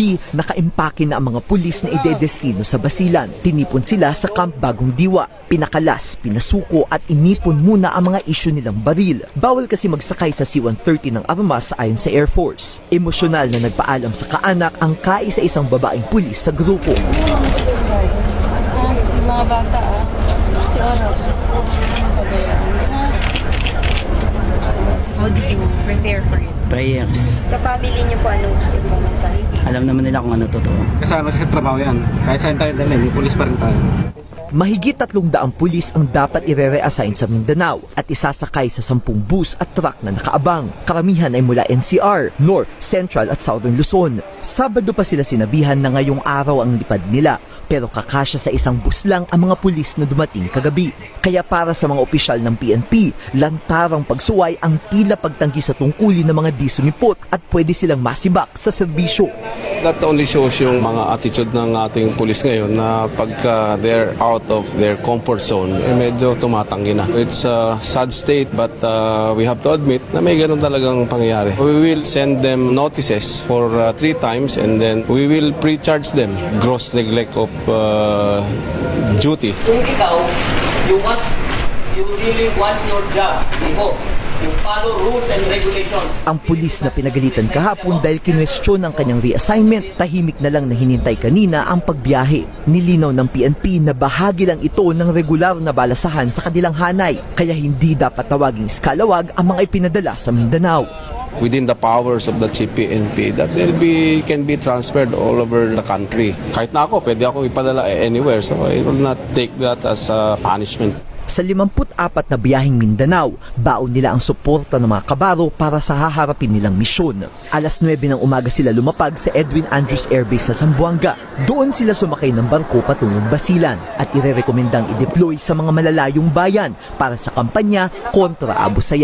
gabi, nakaimpake na ang mga pulis na idedestino sa Basilan. Tinipon sila sa Camp Bagong Diwa. Pinakalas, pinasuko at inipon muna ang mga isyu nilang baril. Bawal kasi magsakay sa C-130 ng armas ayon sa Air Force. Emosyonal na nagpaalam sa kaanak ang kaisa-isang babaeng pulis sa grupo. Yung mga bata si Oro. How did you prepare for it? Prayers. Sa family niyo po, anong gusto po mensahe? Alam naman nila kung ano totoo. Kasama sa trabaho yan. Kahit saan tayo dalhin, may pulis pa rin tayo. Mahigit 300 pulis ang dapat ire-reassign sa Mindanao at isasakay sa 10 bus at truck na nakaabang. Karamihan ay mula NCR, North, Central at Southern Luzon. Sabado pa sila sinabihan na ngayong araw ang lipad nila, pero kakasya sa isang bus lang ang mga pulis na dumating kagabi. Kaya para sa mga opisyal ng PNP, lantarang pagsuway ang tila pagtanggi sa tungkulin ng mga di sumipot at pwede silang masibak sa serbisyo. That only shows yung mga attitude ng ating pulis ngayon na pagka they're out of their comfort zone, medyo tumatanggi na. It's a sad state but we have to admit na may ganun talagang pangyayari. We will send them notices for 3 times and then we will pre-charge them. Gross neglect of duty. Kung ikaw, you really want your job, you follow rules and regulations. Ang pulis na pinagalitan kahapon dahil kinwestiyon ang kanyang reassignment, tahimik na lang na hinintay kanina ang pagbiyahe. Nilinaw ng PNP na bahagi lang ito ng regular na balasahan sa kanilang hanay, kaya hindi dapat tawaging skalawag ang mga ipinadala sa Mindanao. Within the powers of the PNP that can be transferred all over the country. Kahit na ako, pwede ako ipadala anywhere, so I will not take that as a punishment. Sa 54 na biyaheng Mindanao, baon nila ang suporta ng mga kabaro para sa haharapin nilang misyon. Alas 9 ng umaga sila lumapag sa Edwin Andrews Air Base sa Zamboanga. Doon sila sumakay ng barko patungong Basilan at irerekomendang i-deploy sa mga malalayong bayan para sa kampanya kontra Abu Sayyaf.